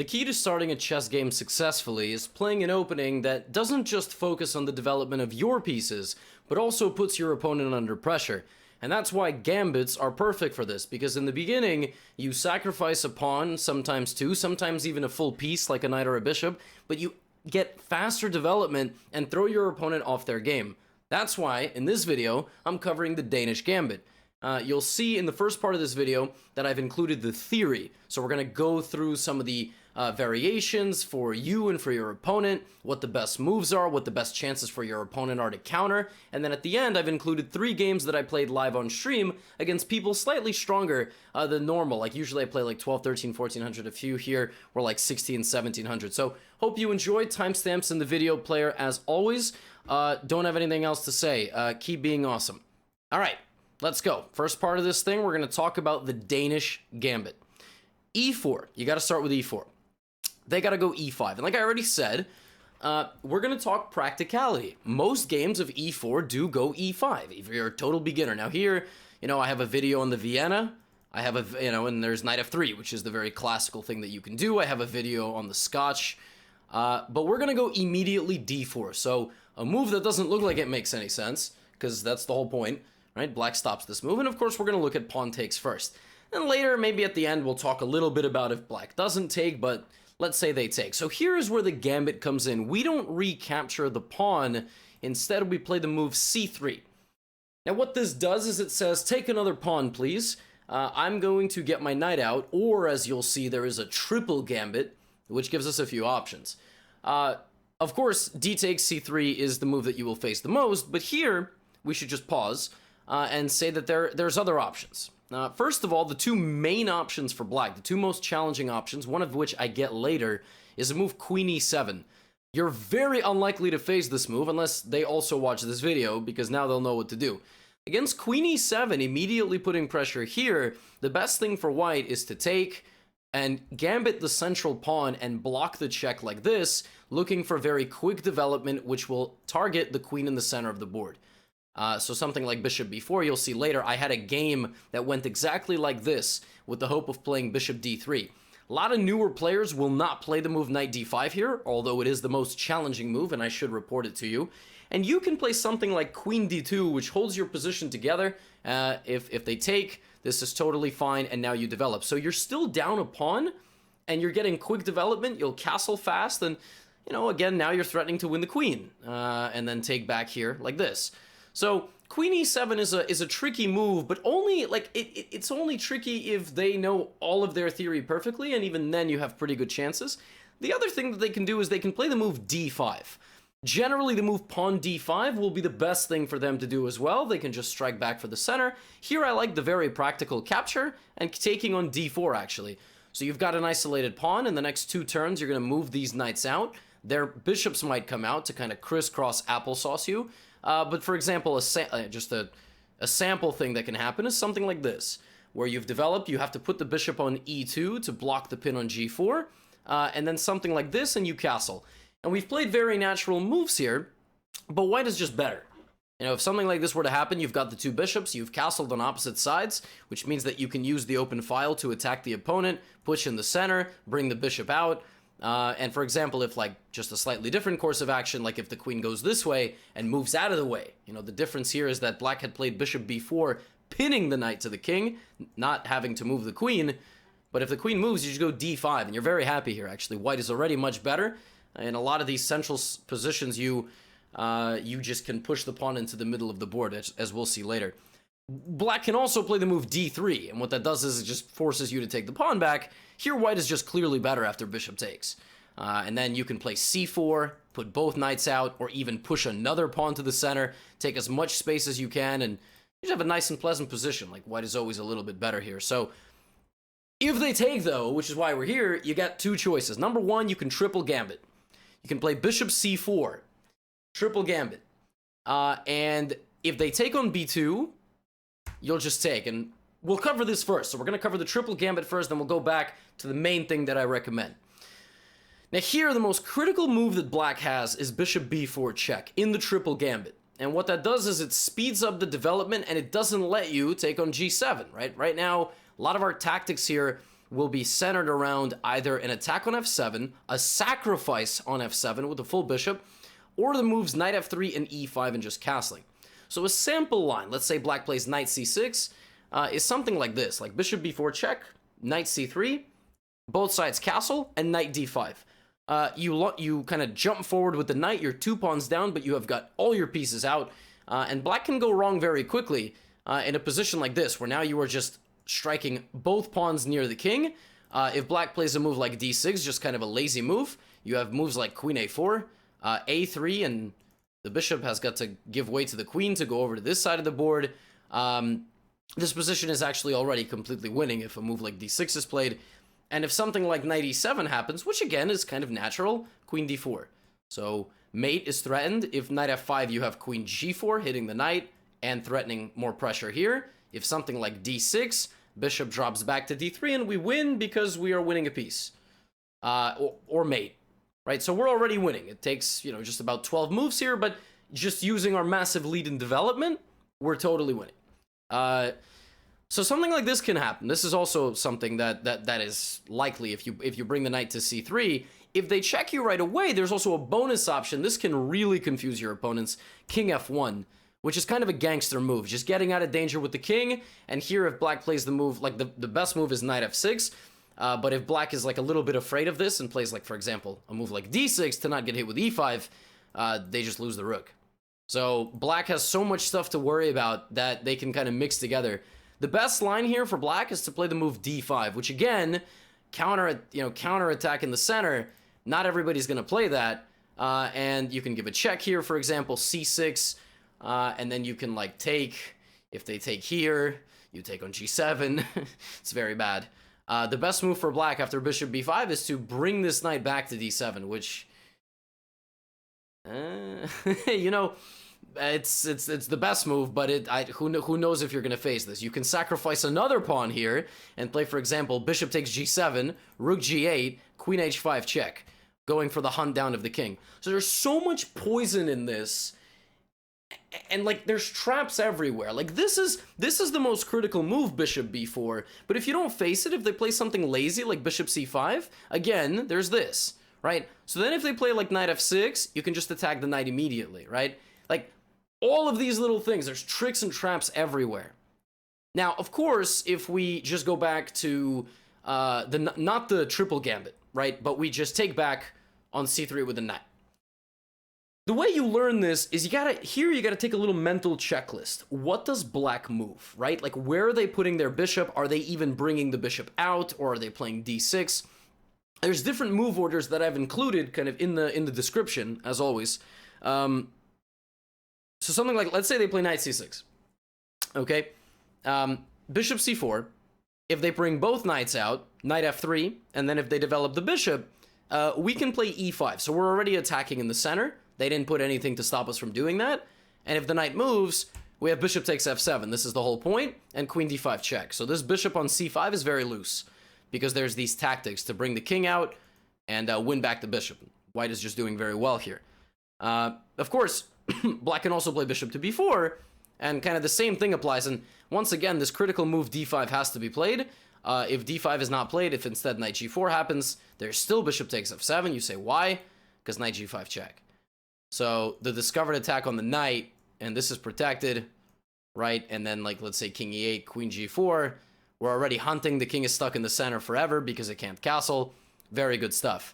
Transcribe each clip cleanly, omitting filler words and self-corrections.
The key to starting a chess game successfully is playing an opening that doesn't just focus on the development of your pieces, but also puts your opponent under pressure. And that's why gambits are perfect for this, because in the beginning, you sacrifice a pawn, sometimes two, sometimes even a full piece like a knight or a bishop, but you get faster development and throw your opponent off their game. That's why, in this video, I'm covering the Danish Gambit. You'll see in the first part of this video that I've included the theory. So we're going to go through some of the variations for you and for your opponent, what the best moves are, what the best chances for your opponent are to counter, and then at the end I've included 3 games that I played live on stream against people slightly stronger than normal. Like usually I play like 12, 13, 1400, a few here were like 16, 1700. So hope you enjoyed. Timestamps in the video player as always. Don't have anything else to say. Keep being awesome. Alright, let's go. First part of this thing, we're going to talk about the Danish Gambit. E4, you got to start with E4. They got to go E5. And like I already said, we're going to talk practicality. Most games of E4 do go E5 if you're a total beginner. Now here, I have a video on the Vienna. I have and there's Knight F3, which is the very classical thing that you can do. I have a video on the Scotch. But we're going to go immediately D4. So a move that doesn't look like it makes any sense, because that's the whole point, right? Black stops this move. And of course, we're going to look at pawn takes first. And later, maybe at the end, we'll talk a little bit about if black doesn't take, but let's say they take. So here is where the gambit comes in. We don't recapture the pawn. Instead, we play the move C3. Now, what this does is it says, take another pawn, please. I'm going to get my knight out, or as you'll see, there is a triple gambit, which gives us a few options. Of course, D takes C3 is the move that you will face the most, but here, we should just pause and say that there's other options. First of all, the 2 main options for black, the 2 most challenging options, one of which I get later, is a move Queen E7. You're very unlikely to face this move unless they also watch this video, because now they'll know what to do. Against Queen E7, immediately putting pressure here, the best thing for white is to take and gambit the central pawn and block the check like this, looking for very quick development, which will target the queen in the center of the board. So something like Bishop B4, you'll see later, I had a game that went exactly like this with the hope of playing Bishop D3. A lot of newer players will not play the move Knight D5 here, although it is the most challenging move and I should report it to you. And you can play something like Queen D2, which holds your position together. If they take, this is totally fine, and now you develop. So you're still down a pawn, and you're getting quick development, you'll castle fast, and, again, now you're threatening to win the queen, and then take back here like this. So Queen E7 is a tricky move, but only it's only tricky if they know all of their theory perfectly, and even then you have pretty good chances. The other thing that they can do is they can play the move D5. Generally, the move pawn D5 will be the best thing for them to do as well. They can just strike back for the center. Here I like the very practical capture and taking on D4 actually. So you've got an isolated pawn. In the next 2 turns, you're going to move these knights out. Their bishops might come out to kind of crisscross applesauce you. But for example, just a sample thing that can happen is something like this, where you've developed, you have to put the bishop on E2 to block the pin on G4, and then something like this, and you castle. And we've played very natural moves here, but white is just better. If something like this were to happen, you've got the 2 bishops, you've castled on opposite sides, which means that you can use the open file to attack the opponent, push in the center, bring the bishop out. And for example, if just a slightly different course of action, like if the queen goes this way and moves out of the way, the difference here is that black had played Bishop B4, pinning the knight to the king, not having to move the queen. But if the queen moves, you just go D5, and you're very happy here, actually. White is already much better. In a lot of these central positions, you just can push the pawn into the middle of the board, as we'll see later. Black can also play the move D3, and what that does is it just forces you to take the pawn back. Here, white is just clearly better after bishop takes. And then you can play C4, put both knights out, or even push another pawn to the center, take as much space as you can, and you just have a nice and pleasant position. Like, white is always a little bit better here. So, if they take, though, which is why we're here, you got 2 choices. Number 1, you can triple gambit. You can play Bishop C4, triple gambit. And if they take on B2, you'll just take. And we'll cover this first. So we're going to cover the triple gambit first, then we'll go back to the main thing that I recommend. Now here, the most critical move that black has is Bishop B4 check in the triple gambit. And what that does is it speeds up the development and it doesn't let you take on G7, right? Right now, a lot of our tactics here will be centered around either an attack on f7, a sacrifice on f7 with a full bishop, or the moves knight f3 and e5 and just castling. So a sample line, let's say black plays knight c6, is something like this, like bishop b4 check, knight c3, both sides castle, and knight d5. You kind of jump forward with the knight, you're 2 pawns down, but you have got all your pieces out, and black can go wrong very quickly in a position like this, where now you are just striking both pawns near the king. If black plays a move like d6, just kind of a lazy move, you have moves like queen a4, a3, and the bishop has got to give way to the queen to go over to this side of the board. This position is actually already completely winning if a move like d6 is played. And if something like knight e7 happens, which again is kind of natural, queen d4. So mate is threatened. If knight f5, you have queen g4 hitting the knight and threatening more pressure here. If something like d6, bishop drops back to d3 and we win because we are winning a piece. Or mate, right? So we're already winning. It takes, just about 12 moves here, but just using our massive lead in development, we're totally winning. So something like this can happen. This is also something that is likely if you bring the knight to c3. If they check you right away, there's also a bonus option. This can really confuse your opponents. King f1, which is kind of a gangster move, just getting out of danger with the king. And here, if black plays the move, like the best move is knight f6. But if black is like a little bit afraid of this and plays, like, for example, a move like d6 to not get hit with e5, they just lose the rook. So black has so much stuff to worry about that they can kind of mix together. The best line here for black is to play the move d5, which again, counterattack in the center. Not everybody's going to play that. And you can give a check here, for example, c6, and then you can like take. If they take here, you take on g7. It's very bad. The best move for black after bishop b5 is to bring this knight back to d7, which, it's the best move, but who knows if you're gonna face this. You can sacrifice another pawn here and play, for example, bishop takes g7, rook g8, queen h5 check, going for the hunt down of the king. So there's so much poison in this, and like there's traps everywhere. Like this is the most critical move, bishop b4. But if you don't face it, if they play something lazy like bishop c5, again, there's this, right? So then if they play like knight f6, you can just attack the knight immediately, right? Like all of these little things, there's tricks and traps everywhere. Now, of course, if we just go back to not the triple gambit, right? But we just take back on c3 with the knight. The way you learn this is you gotta take a little mental checklist. What does black move, right? Like, where are they putting their bishop? Are they even bringing the bishop out, or are they playing d6? There's different move orders that I've included kind of in the description, as always. So something like, let's say they play knight c6. Okay, bishop c4. If they bring both knights out, knight f3, and then if they develop the bishop, we can play e5. So we're already attacking in the center. They didn't put anything to stop us from doing that. And if the knight moves, we have bishop takes f7. This is the whole point. And queen d5 check. So this bishop on c5 is very loose, because there's these tactics to bring the king out and win back the bishop. White is just doing very well here. Of course, black can also play bishop to b4, and kind of the same thing applies. And once again, this critical move d5 has to be played. If d5 is not played, if instead knight g4 happens, there's still bishop takes f7. You say, why? Because knight g5 check. So the discovered attack on the knight, and this is protected, right? And then, like, let's say king e8, queen g4. We're already hunting. The king is stuck in the center forever because it can't castle. Very good stuff.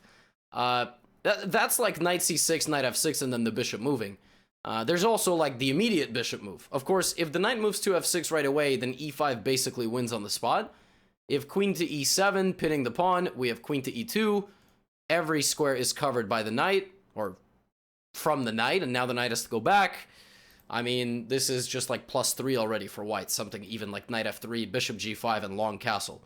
That's like knight c6, knight f6, and then the bishop moving. There's also like the immediate bishop move. Of course, if the knight moves to f6 right away, then e5 basically wins on the spot. If queen to e7, pinning the pawn, we have queen to e2. Every square is covered by the knight, or from the knight, and now the knight has to go back. I mean, this is just like +3 already for white. Something even like knight f3, bishop g5, and long castle.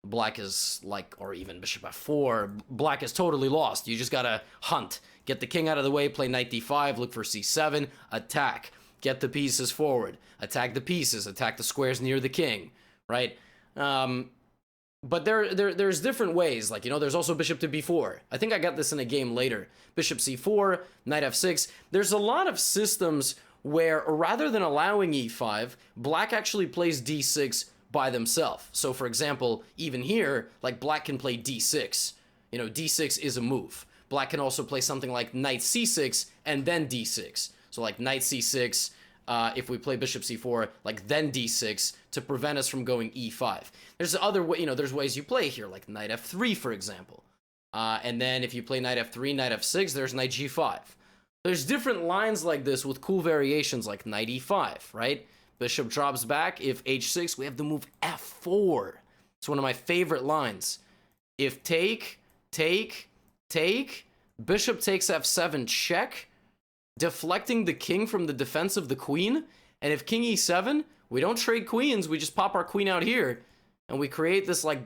Black is like, or even bishop f4. Black is totally lost. You just gotta hunt. Get the king out of the way, play knight d5, look for c7, attack. Get the pieces forward. Attack the pieces, attack the squares near the king, right? But there's different ways. Like, there's also bishop to b4. I think I got this in a game later. Bishop c4, knight f6. There's a lot of systems where, rather than allowing e5, black actually plays d6 by themselves. So for example, even here, like black can play d6. You know, d6 is a move. Black can also play something like knight c6 and then d6. So like knight c6, if we play bishop c4, like then d6 to prevent us from going e5. There's other way, you know, there's ways you play here, like knight f3, for example. And then if you play knight f3, knight f6, there's knight g5. There's different lines like this with cool variations like knight e5, right? Bishop drops back. If h6, we have the move f4. It's one of my favorite lines. If take, bishop takes f7, check, deflecting the king from the defense of the queen. And if king e7, we don't trade queens, we just pop our queen out here, and we create this like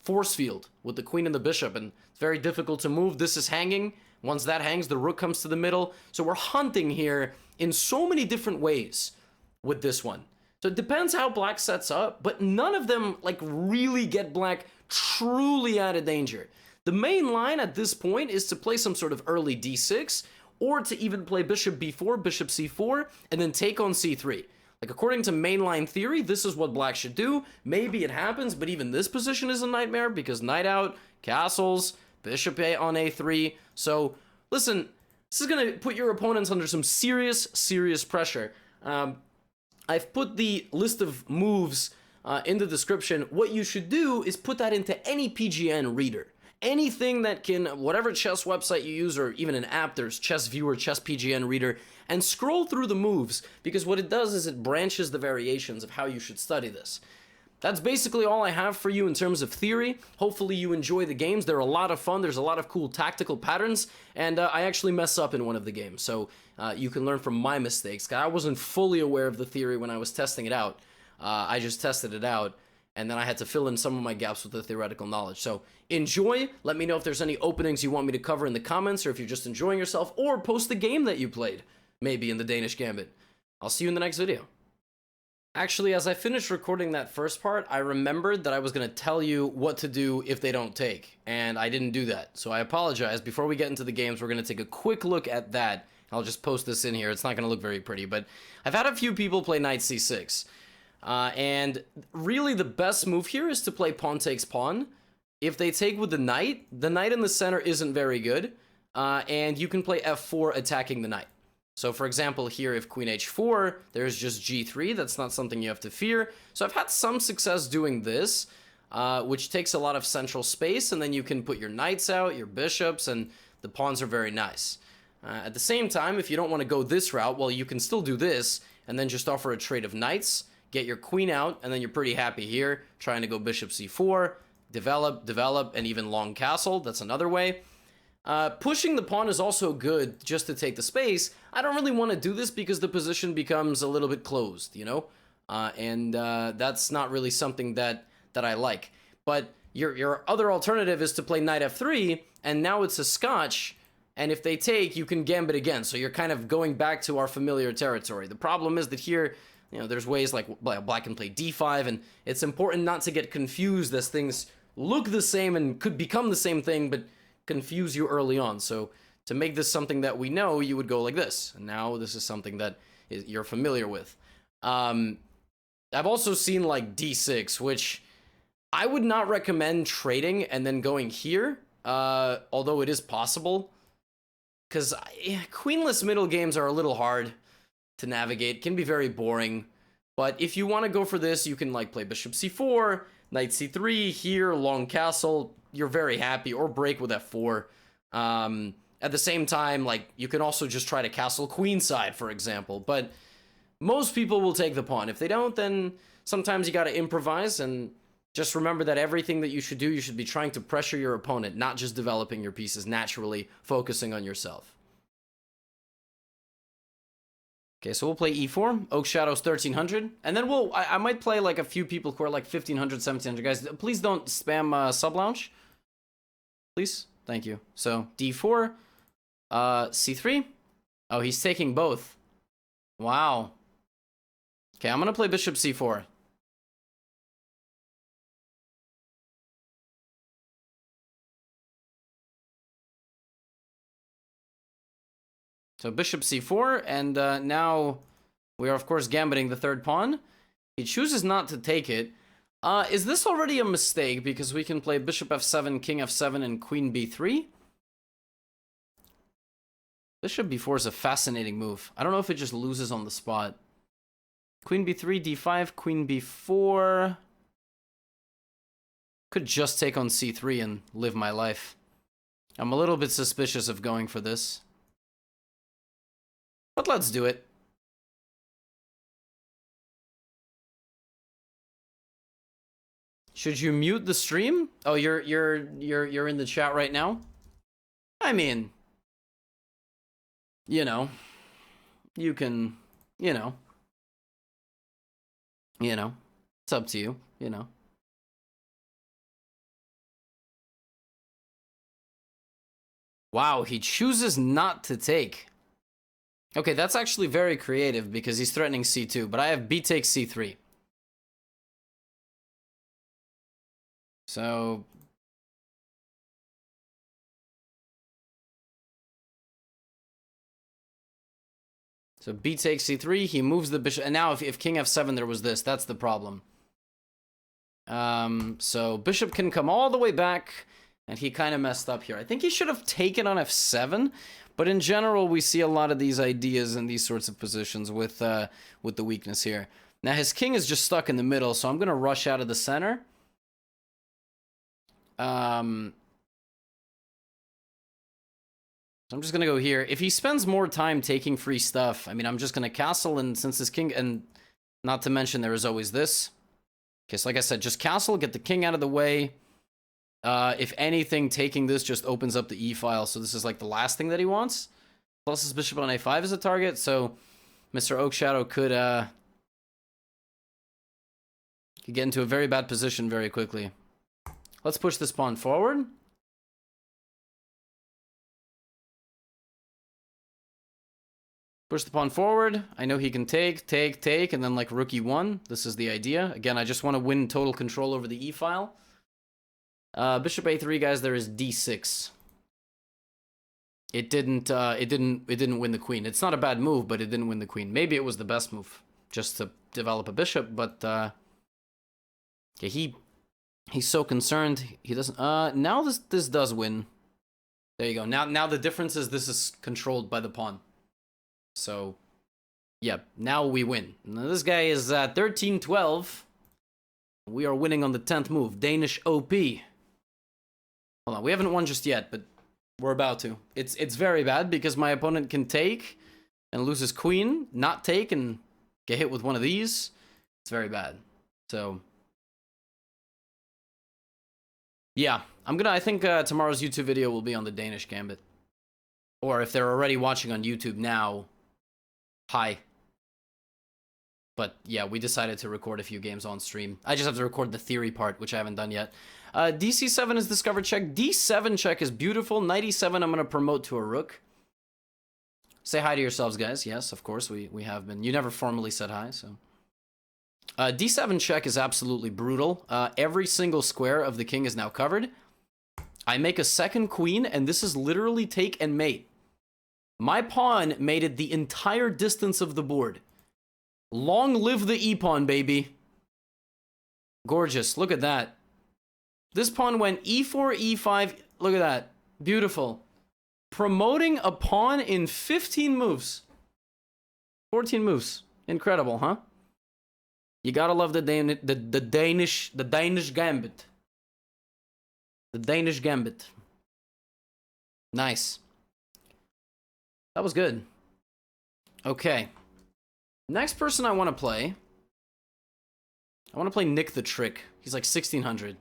force field with the queen and the bishop, and it's very difficult to move. This is hanging. Once that hangs, the rook comes to the middle. So we're hunting here in so many different ways with this one. So it depends how black sets up, but none of them like really get black truly out of danger. The main line at this point is to play some sort of early d6, or to even play bishop b4, bishop c4, and then take on c3. Like, according to mainline theory, this is what black should do. Maybe it happens, but even this position is a nightmare because knight out, castles, bishop on a3. So, listen, this is going to put your opponents under some serious pressure. I've put the list of moves in the description. What you should do is put that into any PGN reader. Anything that can, whatever chess website you use, or even an app, there's Chess Viewer, Chess PGN Reader, and scroll through the moves, because what it does is it branches the variations of how you should study this. That's basically all I have for you in terms of theory. Hopefully you enjoy the games. They're a lot of fun. There's a lot of cool tactical patterns, and I actually mess up in one of the games, so you can learn from my mistakes. I wasn't fully aware of the theory when I was testing it out. I just tested it out, and then I had to fill in some of my gaps with the theoretical knowledge. So enjoy. Let me know if there's any openings you want me to cover in the comments, or if you're just enjoying yourself, or post the game that you played, maybe in the Danish Gambit. I'll see you in the next video. Actually, as I finished recording that first part, I remembered that I was going to tell you what to do if they don't take, and I didn't do that. So I apologize. Before we get into the games, we're going to take a quick look at that. I'll just post this in here. It's not going to look very pretty, but I've had a few people play knight c6. And really the best move here is to play pawn takes pawn. If they take with the knight in the center isn't very good, and you can play f4 attacking the knight. So for example, here if queen h4, there's just g3, that's not something you have to fear. So I've had some success doing this, which takes a lot of central space, and then you can put your knights out, your bishops, and the pawns are very nice. At the same time, if you don't want to go this route, well, you can still do this, and then just offer a trade of knights, get your queen out, and then you're pretty happy here, trying to go bishop c4, develop, and even long castle. That's another way. Pushing the pawn is also good just to take the space. I don't really want to do this because the position becomes a little bit closed, you know? And that's not really something that I like. But your other alternative is to play knight f3, and now it's a scotch, and if they take, you can gambit again. So you're kind of going back to our familiar territory. The problem is that here, you know, there's ways like black can play d5, and it's important not to get confused as things look the same and could become the same thing, but confuse you early on. So to make this something that we know, you would go like this. And now this is something that you're familiar with. I've also seen like d6, which I would not recommend trading and then going here, although it is possible. Because queenless middle games are a little hard to navigate, can be very boring. But if you want to go for this, you can like play bishop c4, knight c3, here, long castle, you're very happy, or break with f4. At the same time, like, you can also just try to castle queenside, for example, but most people will take the pawn. If they don't, then sometimes you gotta improvise, and just remember that everything that you should do, you should be trying to pressure your opponent, not just developing your pieces naturally, focusing on yourself. Okay, so we'll play e4, Oak Shadows 1300, and then I might play like a few people who are like 1500, 1700. Guys, please don't spam sub lounge. Please, thank you. So d4, c3. Oh, he's taking both. Wow. Okay, I'm gonna play bishop c4. So bishop c4, and now we are, of course, gambiting the third pawn. He chooses not to take it. Is this already a mistake? Because we can play bishop f7, king f7, and queen b3? Bishop b4 is a fascinating move. I don't know if it just loses on the spot. Queen b3, d5, queen b4. Could just take on c3 and live my life. I'm a little bit suspicious of going for this. But let's do it. Should you mute the stream? Oh, you're in the chat right now? I mean, you know, you can, it's up to you, Wow, he chooses not to take. Okay, that's actually very creative because he's threatening c2, but I have b takes c3. So b takes c3, he moves the bishop, and now if king f7 there was this, that's the problem. So bishop can come all the way back, and he kind of messed up here. I think he should have taken on f7, but in general we see a lot of these ideas in these sorts of positions with the weakness here. Now his king is just stuck in the middle, so I'm going to rush out of the center. So I'm just gonna go here. If he spends more time taking free stuff, I mean, I'm just gonna castle, and since his king, and not to mention there is always this. Okay, so like I said, just castle, get the king out of the way. If anything, taking this just opens up the e-file, so this is like the last thing that he wants. Plus his bishop on a5 is a target, so Mr. Oakshadow could get into a very bad position very quickly. Let's push this pawn forward. Push the pawn forward. I know he can take, and then like rook e1. This is the idea. Again, I just want to win total control over the e-file. Bishop a3, guys, there is d6. It didn't win the queen. It's not a bad move, but it didn't win the queen. Maybe it was the best move, just to develop a bishop, but okay, he's so concerned. He doesn't. Now this does win. There you go. Now the difference is this is controlled by the pawn. So, yeah. Now we win. Now this guy is 13-12. We are winning on the 10th move. Danish OP. Hold on. We haven't won just yet, but we're about to. It's very bad because my opponent can take and lose his queen, not take and get hit with one of these. It's very bad. So. Yeah, I think tomorrow's YouTube video will be on the Danish Gambit. Or if they're already watching on YouTube now, hi. But yeah, we decided to record a few games on stream. I just have to record the theory part, which I haven't done yet. DC7 is discovered check. D7 check is beautiful. Knight e7 I'm going to promote to a rook. Say hi to yourselves, guys. Yes, of course, we have been. You never formally said hi, so... D7 check is absolutely brutal. Every single square of the king is now covered. I make a second queen, and this is literally take and mate. My pawn mated the entire distance of the board. Long live the e-pawn, baby. Gorgeous. Look at that. This pawn went e4, e5. Look at that. Beautiful. Promoting a pawn in 15 moves. 14 moves. Incredible, huh? You gotta love the Danish Gambit. The Danish Gambit. Nice. That was good. Okay. Next person I want to play. I want to play Nick the Trick. He's like 1600.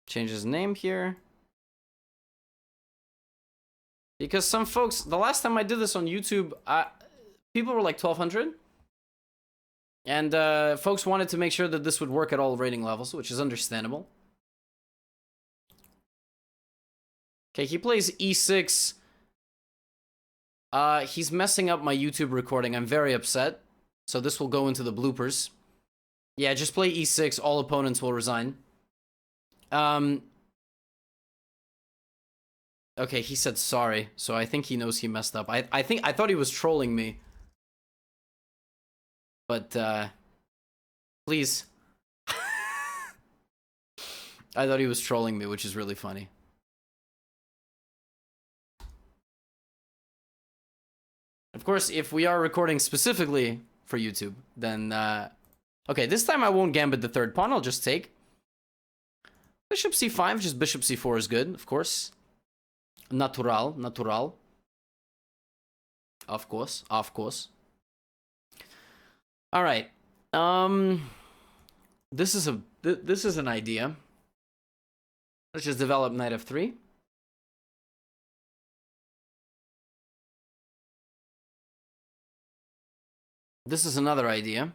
Change his name here. Because some folks, the last time I did this on YouTube, people were like 1200. And folks wanted to make sure that this would work at all rating levels, which is understandable. Okay, he plays e6. He's messing up my YouTube recording. I'm very upset. So this will go into the bloopers. Yeah, just play e6. All opponents will resign. Okay, he said sorry, so I think he knows he messed up. I thought he was trolling me. But, please. I thought he was trolling me, which is really funny. Of course, if we are recording specifically for YouTube, then, okay, this time I won't gambit the third pawn, I'll just take. Bishop c5, just bishop c4 is good, of course. Natural. Of course. All right. This is an idea. Let's just develop knight f3. This is another idea.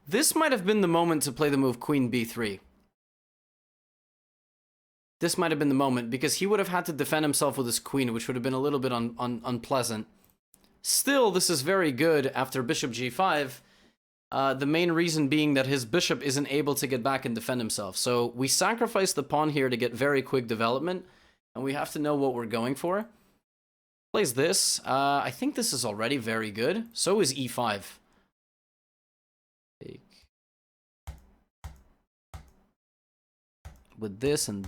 This might have been the moment to play the move queen b3. This might have been the moment, because he would have had to defend himself with his queen, which would have been a little bit unpleasant. Still, this is very good after bishop g5. The main reason being that his bishop isn't able to get back and defend himself. So we sacrifice the pawn here to get very quick development, and we have to know what we're going for. Plays this. I think this is already very good. So is e5. Take. With this, and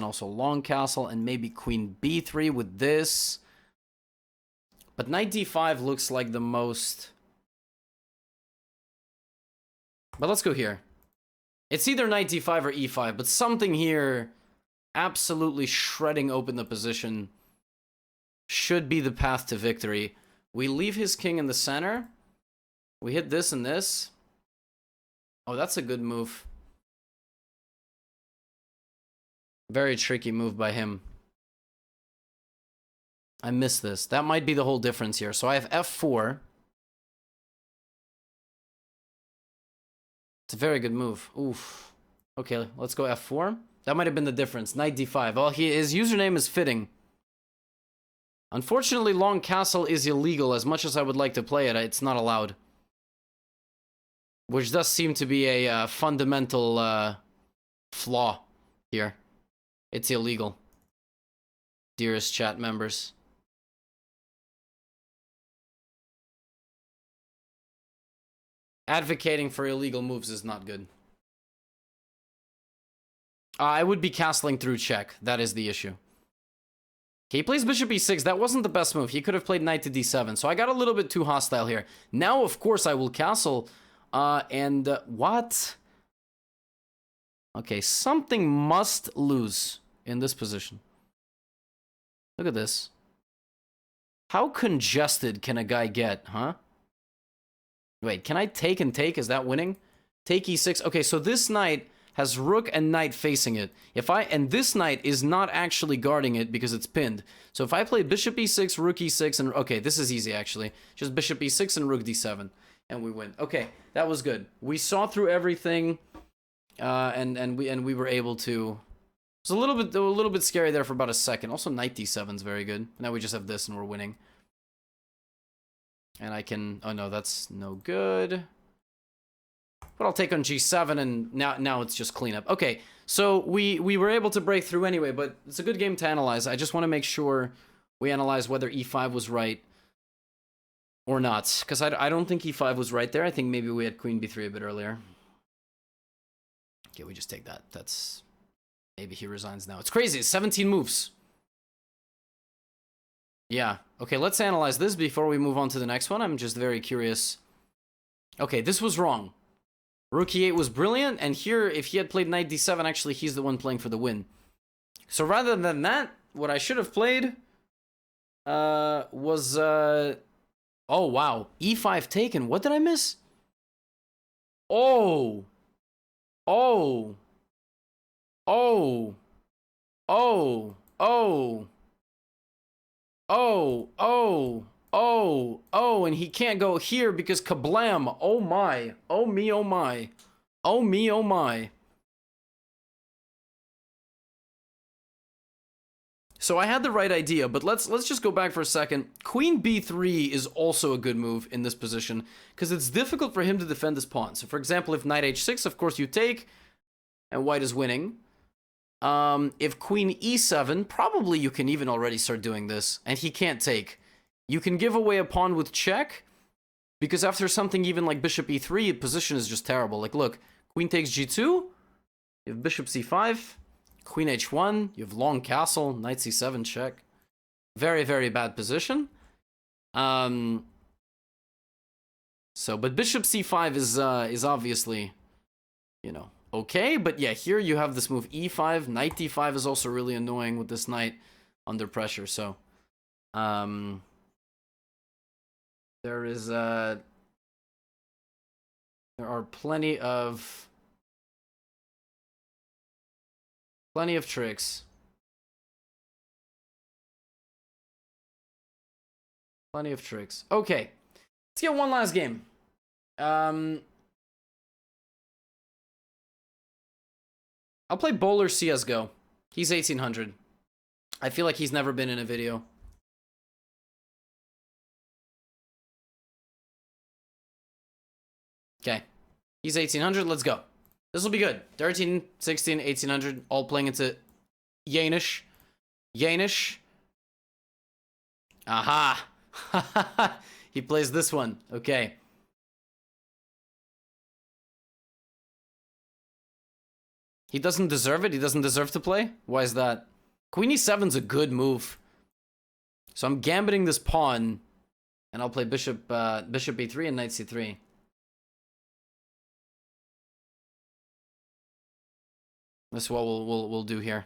also long castle, and maybe queen b3 with this. But knight d5 looks like the most... But let's go here. It's either knight d5 or e5, but something here absolutely shredding open the position should be the path to victory. We leave his king in the center. We hit this and this. Oh, that's a good move. Very tricky move by him. I missed this. That might be the whole difference here. So I have f4. It's a very good move. Oof. Okay, let's go f4. That might have been the difference. Knight d5. Well, his username is fitting. Unfortunately, long castle is illegal. As much as I would like to play it, it's not allowed. Which does seem to be a fundamental flaw here. It's illegal. Dearest chat members. Advocating for illegal moves is not good. I would be castling through check. That is the issue. Okay, he plays bishop e6. That wasn't the best move. He could have played knight to d7. So I got a little bit too hostile here. Now, of course, I will castle. What? Okay, something must lose in this position. Look at this. How congested can a guy get, huh? Wait, can I take and take? Is that winning? Take e6. Okay, so this knight has rook and knight facing it. And this knight is not actually guarding it because it's pinned. So if I play bishop e6, rook e6, and okay, this is easy actually. Just bishop e6 and rook d7, and we win. Okay, that was good. We saw through everything, and we were able to. It's a little bit scary there for about a second. Also, knight d7 is very good. Now we just have this, and we're winning. And I can. Oh no, that's no good. But I'll take on g7, and now it's just cleanup. Okay, so we were able to break through anyway, but it's a good game to analyze. I just want to make sure we analyze whether e5 was right or not, because I don't think e5 was right there. I think maybe we had queen b3 a bit earlier. Okay, we just take that. That's... Maybe he resigns now. It's crazy. 17 moves. Yeah. Okay, let's analyze this before we move on to the next one. I'm just very curious. Okay, this was wrong. Rook e8 was brilliant, and here, if he had played knight d7, actually, he's the one playing for the win. So rather than that, what I should have played was... Oh, wow. e5 taken. What did I miss? Oh. Oh. Oh. Oh. Oh. Oh. Oh. Oh, oh, and he can't go here because kablam. Oh my. Oh me, oh my. Oh me, oh my. So I had the right idea, but let's just go back for a second. Queen b3 is also a good move in this position because it's difficult for him to defend his pawn. So for example, if knight h6, of course you take, and white is winning. If queen e7, probably you can even already start doing this, and he can't take. You can give away a pawn with check, Because after something even like bishop e3, position is just terrible. Like, look, queen takes g2, you have bishop c5, queen h1, you have long castle, knight c7 check. Very, very bad position. But bishop c5 is obviously, you know, okay. But yeah, here you have this move e5, knight d5 is also really annoying with this knight under pressure. So, there are plenty of tricks. Plenty of tricks. Okay, let's get one last game. I'll play Bowler CSGO. He's 1800. I feel like he's never been in a video. Okay. He's 1800. Let's go. This will be good. 13, 16, 1800. All playing into Danish. Danish. Aha. He plays this one. Okay. He doesn't deserve it? He doesn't deserve to play? Why is that? Queen e7's a good move. So I'm gambiting this pawn, and I'll play bishop e3 and knight c3. That's what we'll do here.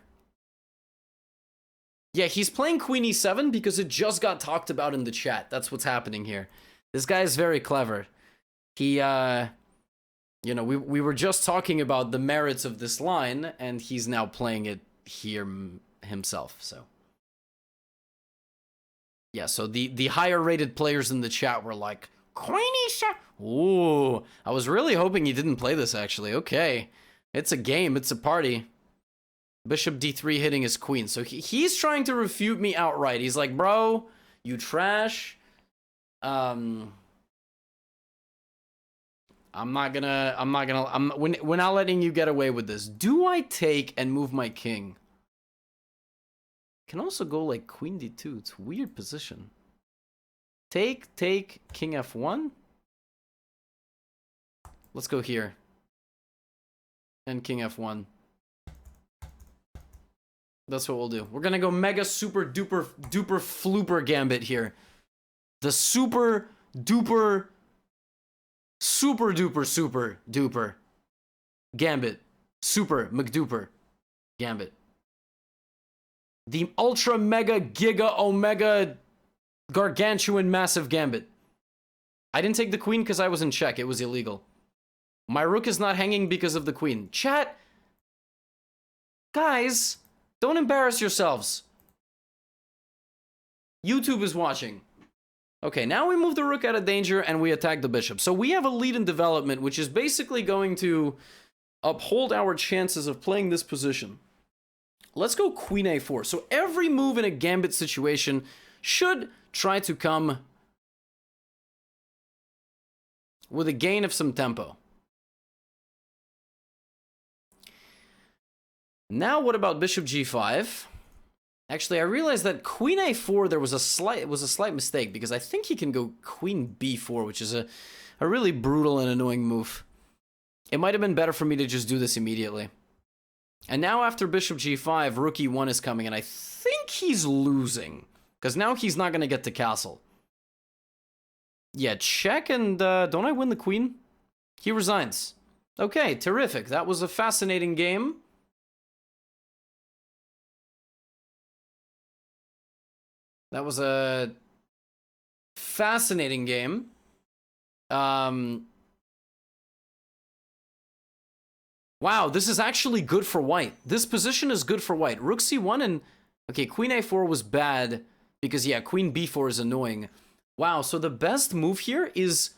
Yeah, he's playing queen e7 because it just got talked about in the chat. That's what's happening here. This guy is very clever. He, you know, we were just talking about the merits of this line, and he's now playing it here himself, so. Yeah, so the higher rated players in the chat were like, queen e7. Ooh, I was really hoping he didn't play this, actually. Okay. It's a game, it's a party. Bishop d3 hitting his queen. So he's trying to refute me outright. He's like, bro, you trash. We're not letting you get away with this. Do I take and move my king? Can also go like queen d2. It's a weird position. Take, king f1. Let's go here. And king f1. That's what we'll do. We're gonna go mega super duper duper flooper gambit here. The super duper super duper super duper gambit. Super mcduper gambit. The ultra mega giga omega gargantuan massive gambit. I didn't take the queen because I was in check. It was illegal. My rook is not hanging because of the queen. Chat! Guys, don't embarrass yourselves. YouTube is watching. Okay, now we move the rook out of danger and we attack the bishop. So we have a lead in development, which is basically going to uphold our chances of playing this position. Let's go queen a4. So every move in a gambit situation should try to come with a gain of some tempo. Now what about bishop g5? Actually, I realized that queen a4 there was a slight mistake, because I think he can go queen b4, which is a really brutal and annoying move. It might have been better for me to just do this immediately. And now after bishop g5, rook e1 is coming, and I think he's losing, because now he's not going to get to castle. Yeah, check, and don't I win the queen? He resigns. Okay, terrific. That was a fascinating game. That was a fascinating game. Wow, this is actually good for white. This position is good for white. Rook c1 and... Okay, queen a4 was bad because, yeah, queen b4 is annoying. Wow, so the best move here is...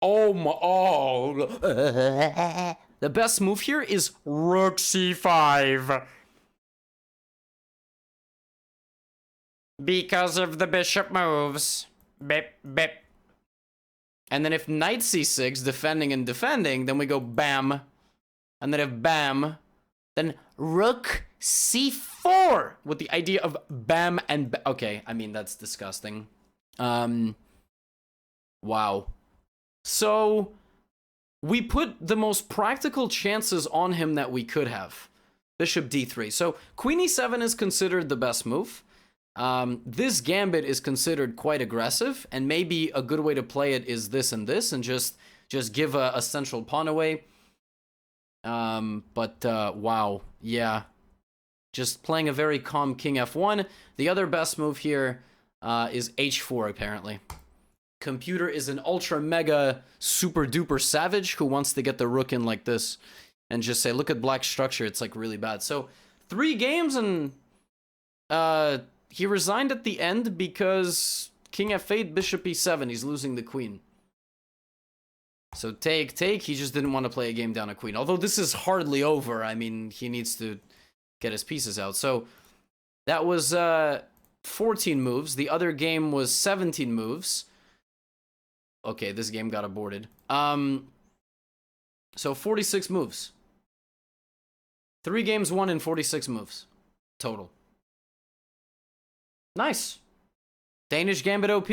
Oh my... Oh... The best move here is rook c5. Because of the bishop moves. Bip, bip. And then if knight c6, defending and defending, then we go bam. And then if bam, then rook c4 with the idea of bam and okay, I mean, that's disgusting. Wow. So we put the most practical chances on him that we could have. Bishop d3. So queen e7 is considered the best move. This gambit is considered quite aggressive, and maybe a good way to play it is this and this, and just give a central pawn away. Wow, yeah. Just playing a very calm king f1. The other best move here is h4, apparently. Computer is an ultra mega super duper savage who wants to get the rook in like this and just say, look at black structure, it's like really bad. So 3 games, and he resigned at the end because king f8, bishop e7, he's losing the queen. So take, he just didn't want to play a game down a queen. Although this is hardly over, I mean, he needs to get his pieces out. So that was 14 moves. The other game was 17 moves. Okay, this game got aborted. So 46 moves. 3 games won in 46 moves. Total. Nice. Danish Gambit OP.